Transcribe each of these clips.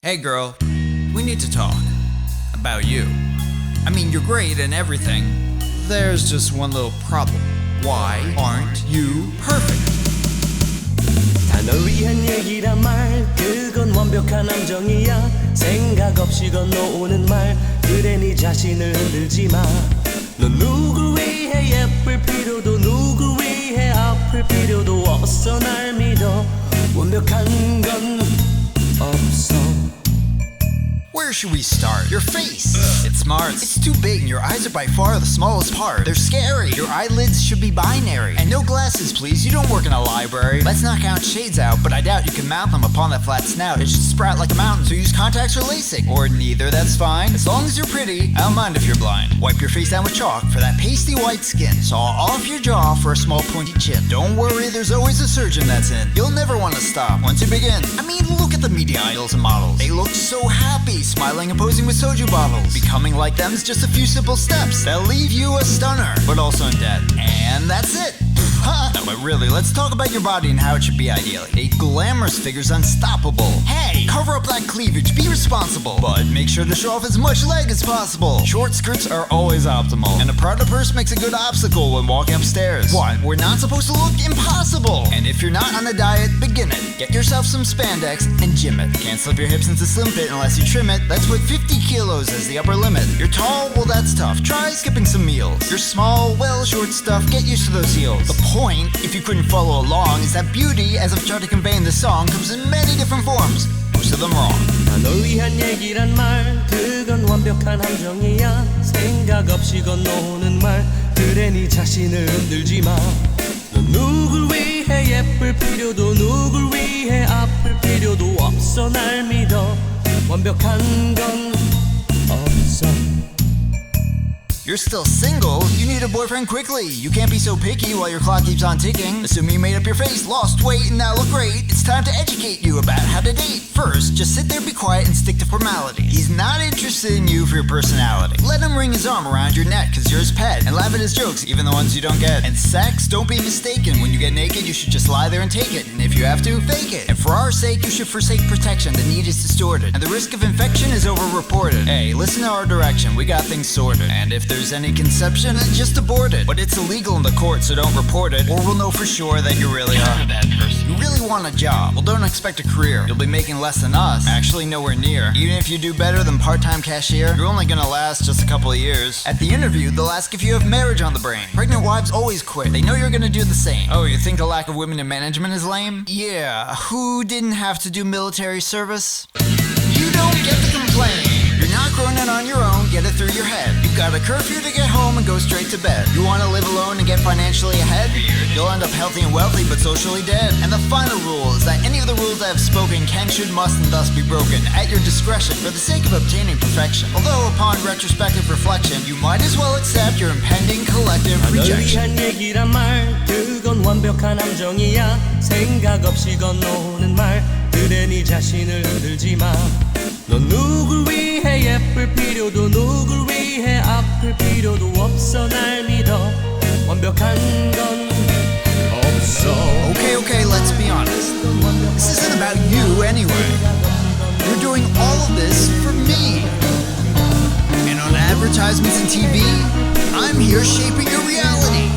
Hey girl, we need to talk. About you. I mean, you're great and everything. There's just one little problem. Why aren't you perfect? 다 널 위한 얘기란 말 그건 완벽한 함정이야 생각 없이 건너오는 말 그래 네 자신을 흔들지 마넌 누굴 위해 예쁠 필요도 누굴 위해 아플 필요도 없어 날 믿어 완벽한 건 없어 Where should we start? Your face! It's smart. It's too big and your eyes are by far the smallest part. They're scary. Your eyelids should be binary. And no glasses, please. You don't work in a library. Let's not count shades out, but I doubt you can mount them upon that flat snout. It should sprout like a mountain, so use contacts or LASIK. Or neither, that's fine. As long as you're pretty, I don't mind if you're blind. Wipe your face down with chalk for that pasty white skin. Saw off your jaw for a small pointy chin. Don't worry, there's always a surgeon that's in. You'll never want to stop once you begin. I mean, look at the media idols and models. They look so happy, smiling and posing with soju bottles. Becoming like them's just a few simple steps that'll leave you a stunner, but also in debt. And that's it. No, but really, let's talk about your body and how it should be ideally. A glamorous figure's unstoppable. Hey, cover up that cleavage, be responsible. But make sure to show off as much leg as possible. Short skirts are always optimal. And a Prada purse makes a good obstacle when walking upstairs. What? We're not supposed to look impossible. And if you're not on a diet, begin it. Get yourself some spandex and gym it. Can't slip your hips into slim fit unless you trim it. Let's put 50 kilos as the upper limit. You're tall? Well, that's tough. Try skipping some meals. You're small? Well, short stuff. Get used to those heels. The point, if you couldn't follow along, is that beauty, as I've tried to convey in this song, comes in many different forms. Most of them wrong. 다 널 위한 얘기란 말 그건 완벽한 함정이야 생각 없이 건너오는 말 그래 네 자신을 흔들지 마넌 누굴 위해 예쁠 필요도 누굴 위해 아플 필요도 없어 날 믿어 완벽한 건 없어 You're still single? You need a boyfriend quickly. You can't be so picky while your clock keeps on ticking. Assuming you made up your face, lost weight, and now look great. It's time to educate you about how to date. First, just sit there, be quiet, and stick to formalities. He's not interested in you for your personality. Let him ring his arm around your neck, cause you're his pet, and laugh at his jokes, even the ones you don't get. And sex, don't be mistaken. When you get naked, you should just lie there and take it. And if you have to, fake it. And for our sake, you should forsake protection. The need is distorted, and the risk of infection is over-reported. Hey, listen to our direction. We got things sorted. And if there's any conception, then just abort it. But it's illegal in the court, so don't report it, or we'll know for sure that you really are a bad person. You really want a job? Well, don't expect a career. You'll be making less than us. Actually, nowhere near. Even if you do better than part-time cashier, you're only gonna last just a couple of years. At the interview, they'll ask if you have marriage on the brain. Pregnant wives always quit. They know you're gonna do the same. Oh, you think the lack of women in management is lame? Yeah, who didn't have to do military service? You don't get to complain. You're not growing it on your own, get it through your head. You've got a curfew to get home and go straight to bed. You want to live alone and get financially ahead? You'll end up healthy and wealthy, but socially dead. And the final rule is that any of the rules I have spoken can, should, must, and thus be broken at your discretion for the sake of obtaining perfection. Although upon retrospective reflection, you might as well accept your impending collective rejection. 널 위한 얘기란 말 그건 완벽한 함정이야 생각 없이 건너오는 말 그래 네 자신을 흔들지 마넌 누굴 위해 예쁠 필요도 누굴 위해 아플 필요도 없어 날 믿어 완벽한 건 없어 Okay, let's be honest. This isn't about you anyway. You're doing all of this for me. And on advertisements and TV, I'm here shaping your reality.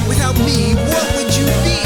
Without me, what would you be?